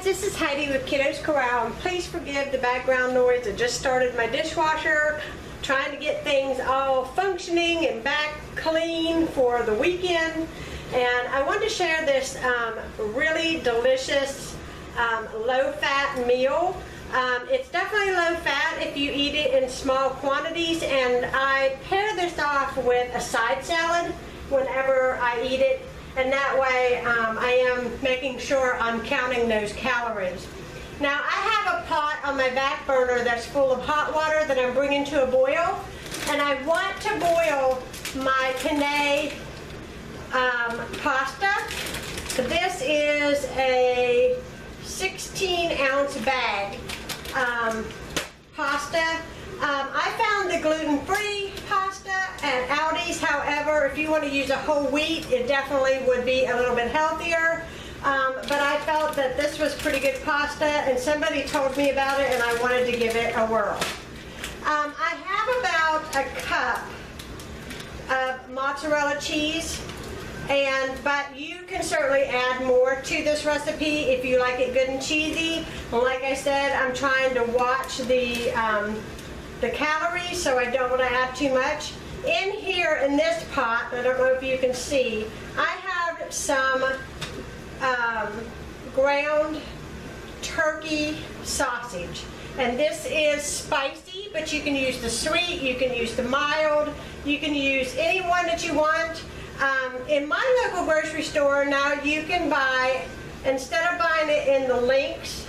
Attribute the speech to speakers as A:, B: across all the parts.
A: this is Heidi with Kiddos Corral, and please forgive the background noise. I just started my dishwasher, trying to get things all functioning and back clean for the weekend. And I wanted to share this really delicious low-fat meal. It's definitely low-fat if you eat it in small quantities, and I pair this off with a side salad whenever I eat it. And that way I am making sure I'm counting those calories. Now I have a pot on my back burner that's full of hot water that I'm bringing to a boil. And I want to boil my penne pasta. This is a 16-ounce bag pasta. I found the gluten-free pasta at Aldi's. However, if you want to use a whole wheat, it definitely would be a little bit healthier. But I felt that this was pretty good pasta, and somebody told me about it, and I wanted to give it a whirl. I have about a cup of mozzarella cheese, but you can certainly add more to this recipe if you like it good and cheesy. And like I said, I'm trying to watch the calories, so I don't want to add too much. In here, in this pot, I don't know if you can see, I have some ground turkey sausage. And this is spicy, but you can use the sweet, you can use the mild, you can use any one that you want. In my local grocery store now, you can buy, instead of buying it in the links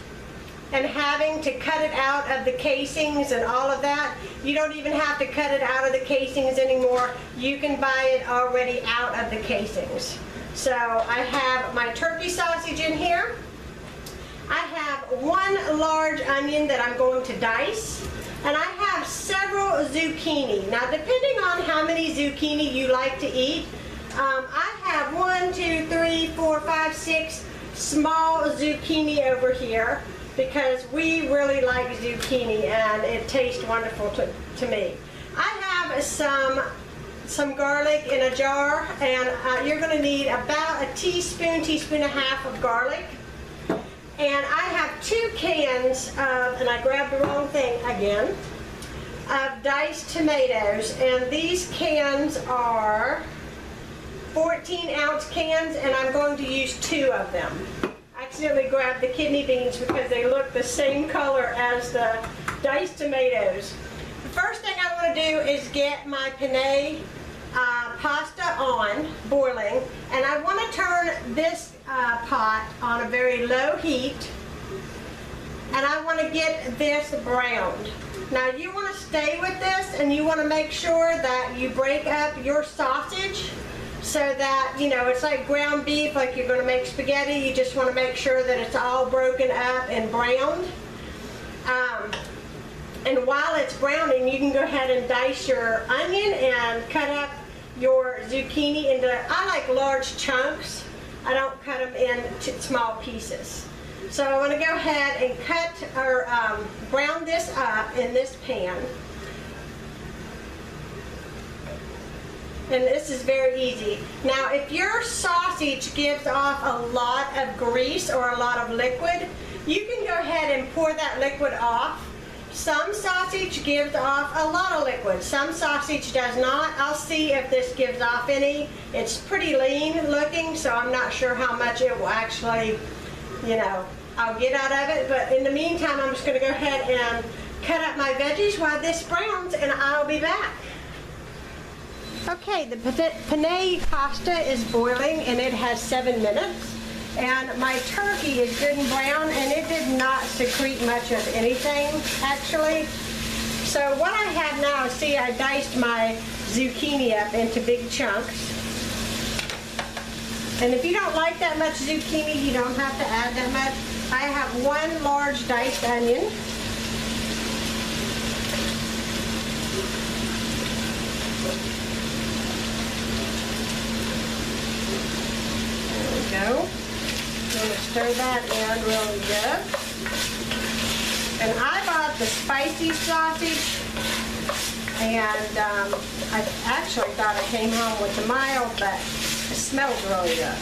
A: and having to cut it out of the casings and all of that, you don't even have to cut it out of the casings anymore. You can buy it already out of the casings. So I have my turkey sausage in here. I have one large onion that I'm going to dice. And I have several zucchini. Now, depending on how many zucchini you like to eat, I have 1, 2, 3, 4, 5, 6 small zucchini over here, because we really like zucchini and it tastes wonderful to me. I have some garlic in a jar, and you're going to need about a teaspoon, teaspoon and a half of garlic. And I have 2 cans of, and I grabbed the wrong thing again, of diced tomatoes. And these cans are 14-ounce cans, and I'm going to use 2 of them. I accidentally grabbed the kidney beans because they look the same color as the diced tomatoes. The first thing I want to do is get my penne pasta on, boiling, and I want to turn this pot on a very low heat, and I want to get this browned. Now you want to stay with this, and you want to make sure that you break up your sausage so that, you know, it's like ground beef, like you're going to make spaghetti. You just want to make sure that it's all broken up and browned. And while it's browning, you can go ahead and dice your onion and cut up your zucchini into, I like large chunks. I don't cut them into small pieces. So I want to go ahead and cut or brown this up in this pan. And this is very easy. Now, if your sausage gives off a lot of grease or a lot of liquid, you can go ahead and pour that liquid off. Some sausage gives off a lot of liquid. Some sausage does not. I'll see if this gives off any. It's pretty lean looking, so I'm not sure how much it will actually, you know, I'll get out of it. But in the meantime, I'm just going to go ahead and cut up my veggies while this browns, and I'll be back. Okay, the penne pasta is boiling, and it has 7 minutes. And my turkey is good and brown, and it did not secrete much of anything, actually. So what I have now is, see, I diced my zucchini up into big chunks. And if you don't like that much zucchini, you don't have to add that much. I have 1 large diced onion. There we go. I'm going to stir that in really good. And I bought the spicy sausage, and I actually thought I came home with the mild, but it smells really good.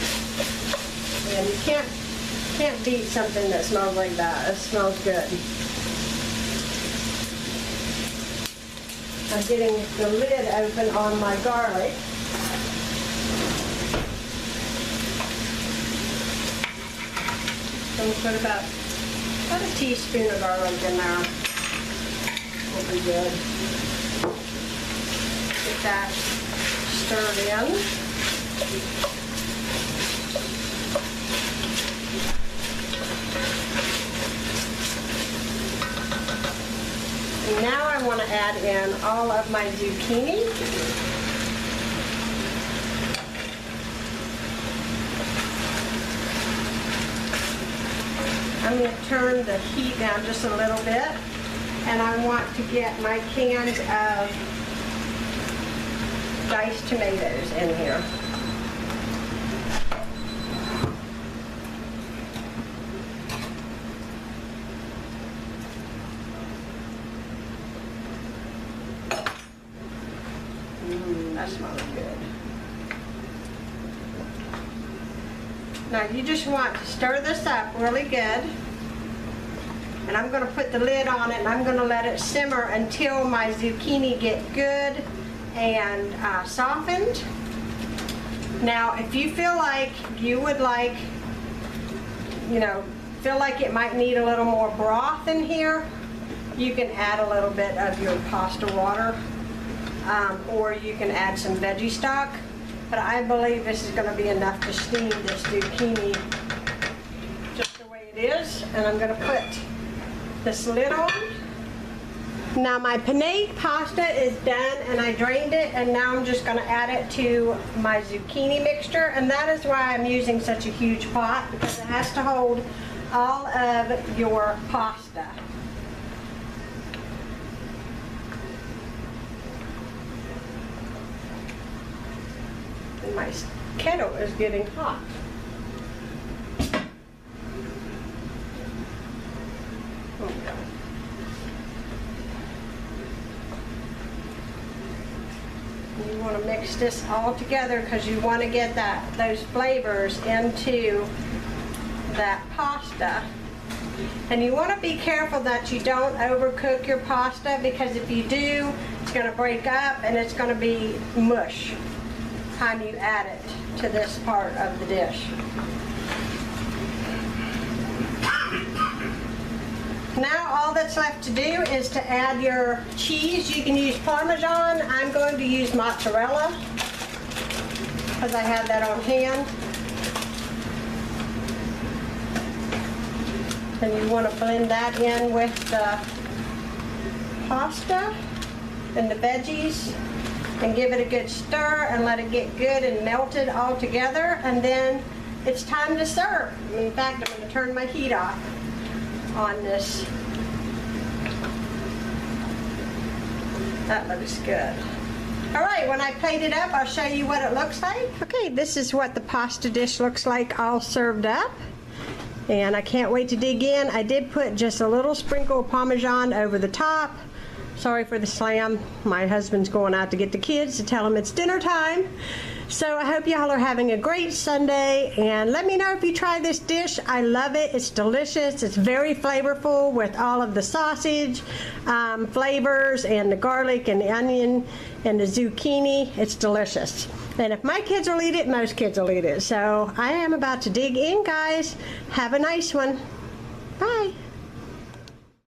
A: And you can't Can't beat something that smells like that. It smells good. I'm getting the lid open on my garlic. So we'll put about a teaspoon of garlic in there. Will be good. Get that stirred in. And now I want to add in all of my zucchini. I'm going to turn the heat down just a little bit, and I want to get my cans of diced tomatoes in here. That smells good. Now you just want to stir this up really good. And I'm going to put the lid on it and I'm going to let it simmer until my zucchini get good and softened. Now if you feel like you would like, feel like it might need a little more broth in here, you can add a little bit of your pasta water. Or you can add some veggie stock, but I believe this is going to be enough to steam this zucchini just the way it is. And I'm going to put this lid on. Now my penne pasta is done and I drained it, and now I'm just going to add it to my zucchini mixture, and that is why I'm using such a huge pot, because it has to hold all of your pasta. My kettle is getting hot. Okay. You want to mix this all together because you want to get those flavors into that pasta. And you want to be careful that you don't overcook your pasta, because if you do, it's going to break up and it's going to be mush time you add it to this part of the dish. Now all that's left to do is to add your cheese. You can use Parmesan. I'm going to use mozzarella because I have that on hand. And you want to blend that in with the pasta and the veggies, and give it a good stir and let it get good and melted all together, and then it's time to serve. In fact, I'm going to turn my heat off on this. That looks good. All right, when I plate it up, I'll show you what it looks like. Okay, this is what the pasta dish looks like all served up. And I can't wait to dig in. I did put just a little sprinkle of Parmesan over the top. Sorry for the slam. My husband's going out to get the kids to tell them it's dinner time. So I hope y'all are having a great Sunday, and let me know if you try this dish. I love it. It's delicious. It's very flavorful with all of the sausage flavors and the garlic and the onion and the zucchini. It's delicious. And if my kids will eat it, most kids will eat it. So I am about to dig in, guys. Have a nice one. Bye.